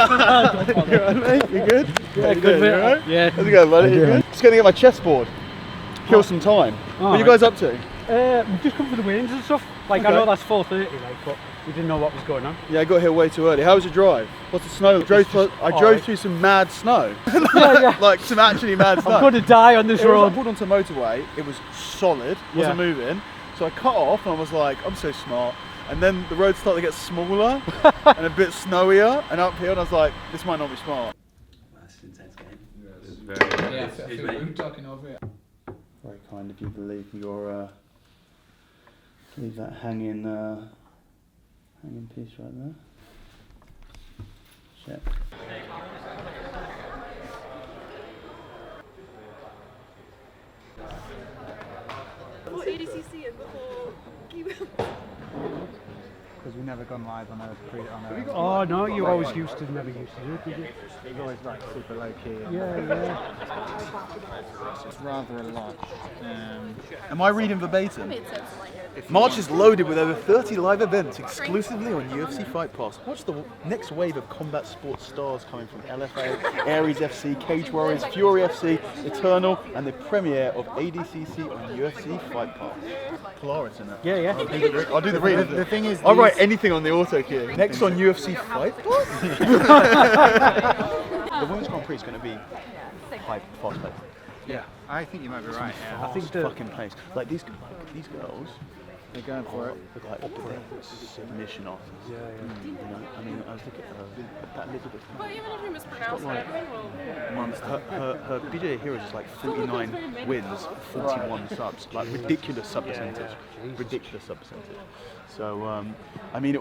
You alright, mate? You good? Yeah, good, mate. Right? Yeah. How's it going, buddy? You good? Just going to get my chessboard. Kill some time. What are you guys up to? We've just come for the weigh-ins and stuff. Like, Okay. I know that's 4:30, like, but we didn't know what was going on. Yeah, I got here way too early. How was your drive? What's the snow? I drove through some mad snow. Yeah. Like some actually mad snow. I'm going to die on this road. I pulled onto the motorway, it was solid, wasn't moving. So I cut off and I was like, I'm so smart. And then the road started to get smaller and a bit snowier and uphill, and I was like, this might not be smart. That's an intense game. It's very Yeah, I feel like we're talking over it. Very kind of you to leave your leave that hanging piece right there. Check. What ADCC and the whole Because we've never gone live on a Oh, no, you always used to, never used to do it, did you? It's always like super low key. Yeah. It's rather a lot. Am I reading verbatim? made sense in my head. March is loaded with over 30 live events exclusively on UFC Fight Pass. Watch the next wave of combat sports stars coming from LFA, Aries FC, Cage Warriors, Fury FC, Eternal, and the premiere of ADCC on UFC Fight Pass. Polaris in it. Yeah. I'll do the reading. The thing is, I'll write anything on the auto cue. Next on UFC Fight Pass? The Women's Grand Prix is going to be fast paced. yeah, I think you might be right. Yeah. I think Fucking pace. Like these girls. They're going for it. Look like submission offers. Yeah. You know, I mean, I was looking at that little bit. But even if we mispronounce it, everyone will. Her BJJ Heroes is like 49 wins, 41 subs, like ridiculous sub percentage, ridiculous sub percentage. So, I mean,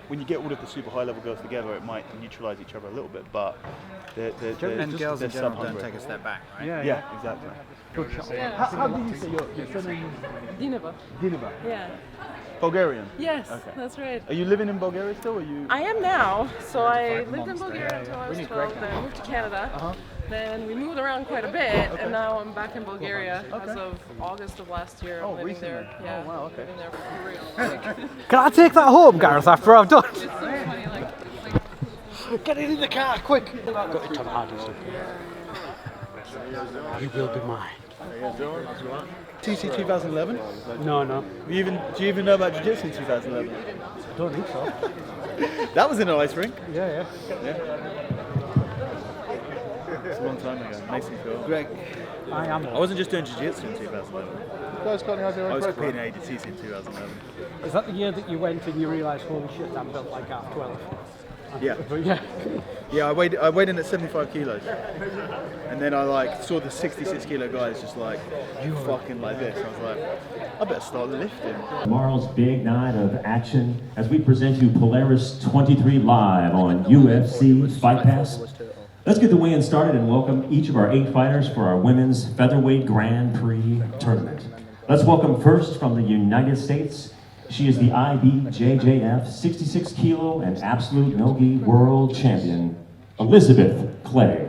when you get all of the super high level girls together, it might neutralise each other a little bit, but they're And girls in general don't sub-hungry. take a step back, right? Yeah, exactly. How do you say your surname? Dineva. Dineva. Yeah. Bulgarian. Yes, Okay. that's right. Are you living in Bulgaria still, or are you? I am now. So I lived in Bulgaria until I was 12, then moved to Canada. Then we moved around quite a bit, and now I'm back in Bulgaria as of August of last year. Oh, living recently. there. Yeah, Oh, wow, okay. living there for real. Can I take that home, Gareth, after I've done? It's so funny, like Get it in the car, quick! Got it to the hard and stuff. You will be mine. TC 2011? No. Do you even know about Jiu-Jitsu in 2011? I don't think so. That was in an ice rink. Yeah. It's a long time ago. Makes me feel. Greg, I am. I wasn't just doing Jiu-Jitsu in 2011. I was competing in ADCC in 2011. Is that the year that you went and you realised, holy shit, I'm built like half 12? Yeah. But yeah. Yeah, I weighed in at 75 kilos. And then I saw the 66 kilo guys just like, you fucking like this. I was like, I better start lifting. Tomorrow's big night of action as we present you Polaris 23 live on UFC Fight Pass. Let's get the weigh-in started and welcome each of our 8 fighters for our Women's Featherweight Grand Prix tournament. Let's welcome first from the United States. She is the IBJJF 66 kilo and absolute no-gi world champion, Elizabeth Clay.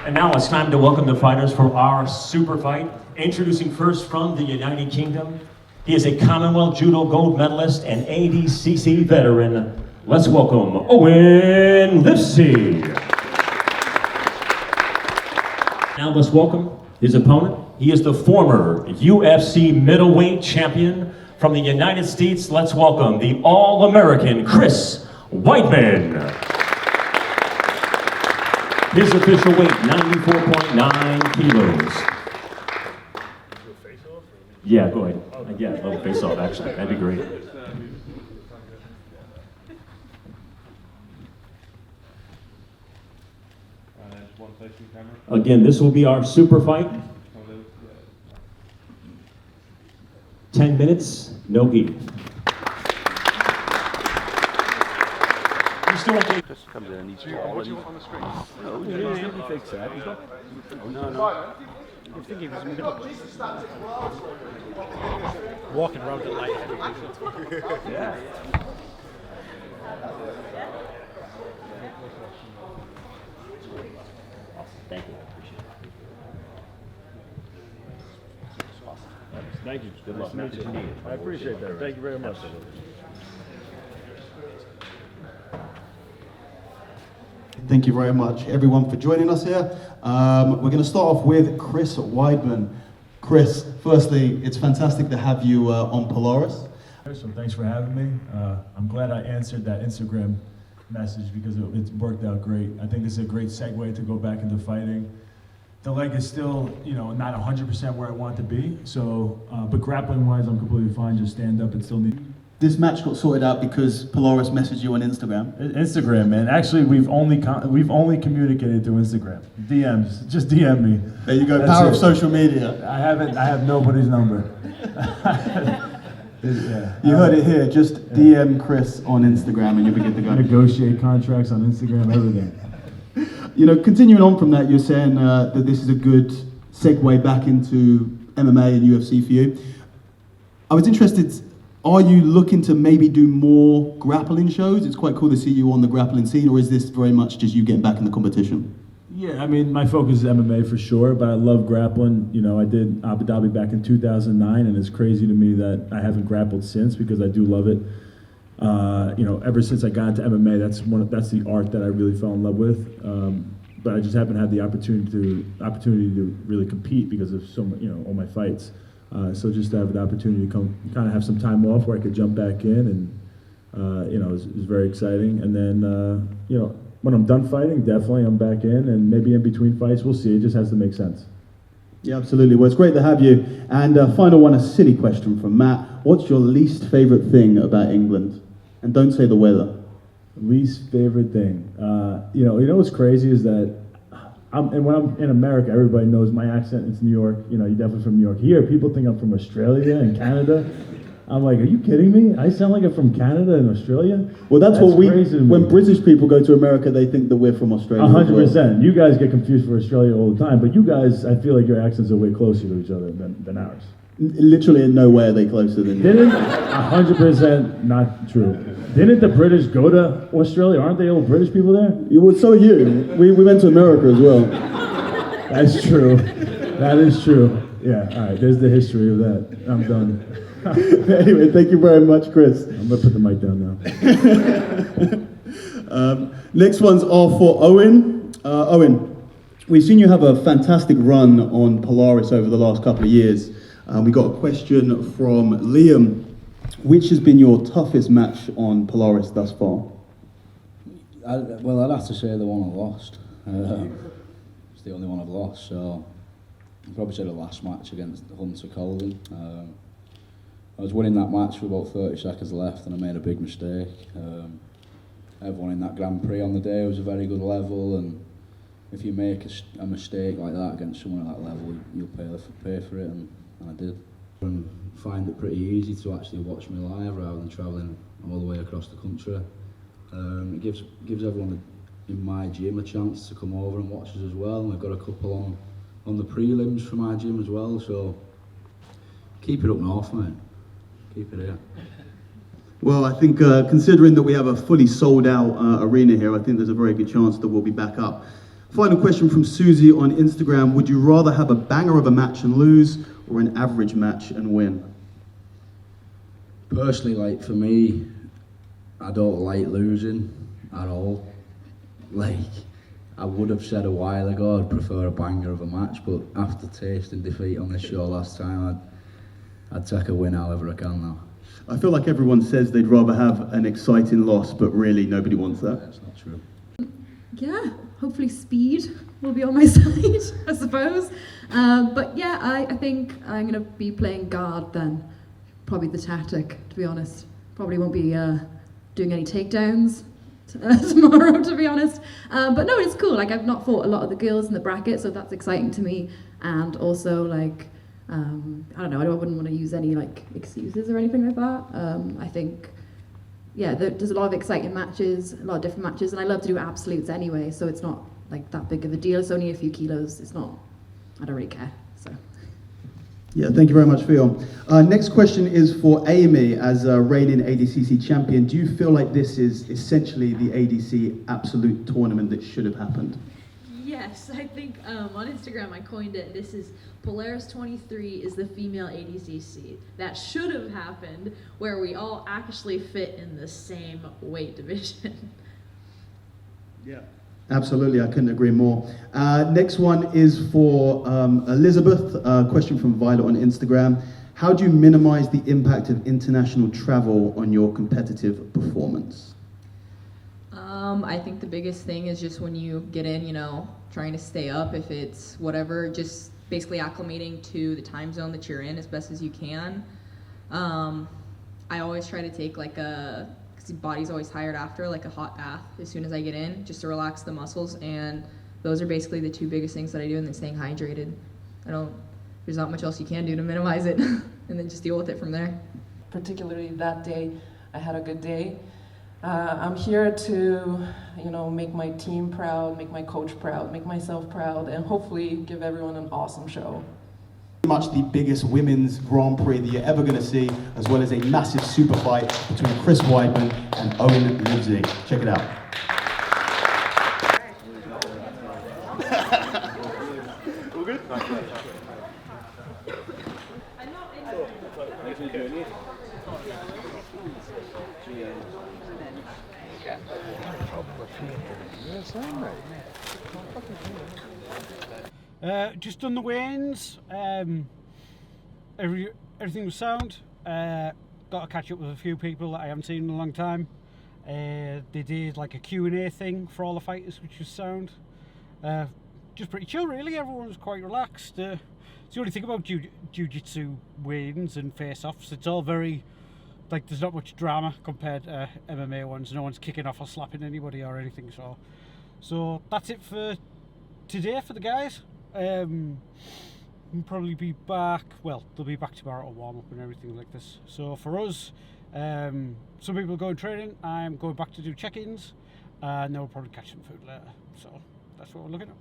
And now it's time to welcome the fighters for our super fight. Introducing first from the United Kingdom, he is a Commonwealth Judo gold medalist and ADCC veteran. Let's welcome Owen Lipsy. Now let's welcome his opponent. He is the former UFC middleweight champion from the United States. Let's welcome the All-American Chris Whiteman. His official weight, 94.9 kilos. Yeah, go ahead. Yeah, a little face off, actually. That'd be great. Again, this will be our super fight. 10 minutes, no gi. Just comes in and he's tall. What do you want on the screen? He fix that. He's got. No. I think he was middle. Walking around at light heavy. Yeah. Thank you. Good luck. Nice to meet you. I appreciate that. Thank you very much. Thank you very much, everyone, for joining us here. We're going to start off with Chris Weidman. Chris, firstly, it's fantastic to have you on Polaris. So thanks for having me. I'm glad I answered that Instagram message because it worked out great. I think this is a great segue to go back into fighting. The leg is still, not 100% where I want to be. So, but grappling-wise, I'm completely fine. Just stand up and still need. This match got sorted out because Polaris messaged you on Instagram. Instagram, man. Actually, we've only communicated through Instagram. DMs. Just DM me. There you go. That's Power it. of social media. I have nobody's number. Yeah. You heard it here. Just DM Chris on Instagram and you'll be good to go. Negotiate contracts on Instagram, everything. Continuing on from that, you're saying that this is a good segue back into MMA and UFC for you. I was interested, are you looking to maybe do more grappling shows? It's quite cool to see you on the grappling scene, or is this very much just you getting back in the competition? Yeah, I mean, my focus is MMA for sure, but I love grappling. I did Abu Dhabi back in 2009, and it's crazy to me that I haven't grappled since because I do love it. Ever since I got into MMA, that's the art that I really fell in love with. But I just haven't had the opportunity to really compete because of all my fights. So just to have the opportunity to come, kind of have some time off where I could jump back in, and it was very exciting. And then when I'm done fighting, definitely I'm back in, and maybe in between fights, we'll see. It just has to make sense. Yeah, absolutely. Well, it's great to have you. And final one, a silly question from Matt. What's your least favorite thing about England? And don't say the weather. Least favorite thing. What's crazy is that when I'm in America, everybody knows my accent. It's New York. You're definitely from New York. Here, people think I'm from Australia and Canada. I'm like, are you kidding me? I sound like I'm from Canada and Australia? Well, that's what crazy to me. when British people go to America, they think that we're from Australia. 100%. You guys get confused for Australia all the time, but you guys, I feel like your accents are way closer to each other than ours. Literally in no way are they closer than you. Didn't 100% not true. Didn't the British go to Australia? Aren't they all British people there? Well, so are you. We went to America as well. That's true. That is true. Yeah, all right, there's the history of that. I'm done. Anyway, thank you very much, Chris. I'm going to put the mic down now. Next one's all for Owen. Owen, we've seen you have a fantastic run on Polaris over the last couple of years. We got a question from Liam. Which has been your toughest match on Polaris thus far? Well, I'd have to say the one I lost. It's the only one I've lost, so I'd probably say the last match against Hunter Colvin. I was winning that match with about 30 seconds left and I made a big mistake. Everyone in that Grand Prix on the day was a very good level, and if you make a mistake like that against someone at that level, you'll pay for it, and I did. And find it pretty easy to actually watch me live rather than travelling all the way across the country. It gives everyone in my gym a chance to come over and watch us as well, and we've got a couple on the prelims from our gym as well, so keep it up north, mate. Keep it here. Well, I think considering that we have a fully sold out arena here, I think there's a very good chance that we'll be back up. Final question from Susie on Instagram. Would you rather have a banger of a match and lose, or an average match and win? Personally, for me, I don't like losing at all. I would have said a while ago I'd prefer a banger of a match, but after tasting defeat on this show last time, I'd take a win however I can now. I feel like everyone says they'd rather have an exciting loss, but really nobody wants that. That's not true. Yeah, hopefully speed will be on my side, I suppose. But yeah, I think I'm going to be playing guard then. Probably the tactic, to be honest. Probably won't be doing any takedowns tomorrow, to be honest. But no, it's cool. I've not fought a lot of the girls in the bracket, so that's exciting to me. And also, I don't know, I wouldn't want to use any excuses or anything like that. I think, yeah, there's a lot of exciting matches, a lot of different matches, and I love to do absolutes anyway, so it's not that big of a deal. It's only a few kilos. It's not, I don't really care, so. Yeah, thank you very much, Theo. Next question is for Amy, as a reigning ADCC champion. Do you feel like this is essentially the ADC absolute tournament that should have happened? Yes, I think on Instagram I coined it. This is Polaris 23 is the female ADCC. That should have happened where we all actually fit in the same weight division. Yeah. Absolutely, I couldn't agree more. Next one is for Elizabeth. Question from Violet on Instagram. How do you minimize the impact of international travel on your competitive performance? I think the biggest thing is just when you get in, you know, trying to stay up, if it's whatever, just basically acclimating to the time zone that you're in as best as you can. I always try to take like because the body's always tired after, like a hot bath as soon as I get in, just to relax the muscles, and those are basically the two biggest things that I do, and then staying hydrated. There's not much else you can do to minimize it, and then just deal with it from there. Particularly that day, I had a good day. I'm here to, you know, make my team proud, make my coach proud, make myself proud, and hopefully give everyone an awesome show. Much the biggest women's Grand Prix that you're ever going to see, as well as a massive super fight between Chris Weidman and Owen Livesey. Check it out. All good? Just done the weigh-ins. Everything was sound. Got to catch up with a few people that I haven't seen in a long time. They did like a Q&A thing for all the fighters, which was sound. Just pretty chill, really. Everyone was quite relaxed. It's the only thing about jiu-jitsu weigh-ins and face-offs. It's all very, like, there's not much drama compared to MMA ones. No one's kicking off or slapping anybody or anything. So that's it for today for the guys. We'll probably be back, well, they'll be back tomorrow to warm up and everything like this. So for us, some people are going training, I'm going back to do check-ins, and then we'll probably catch some food later. So that's what we're looking at.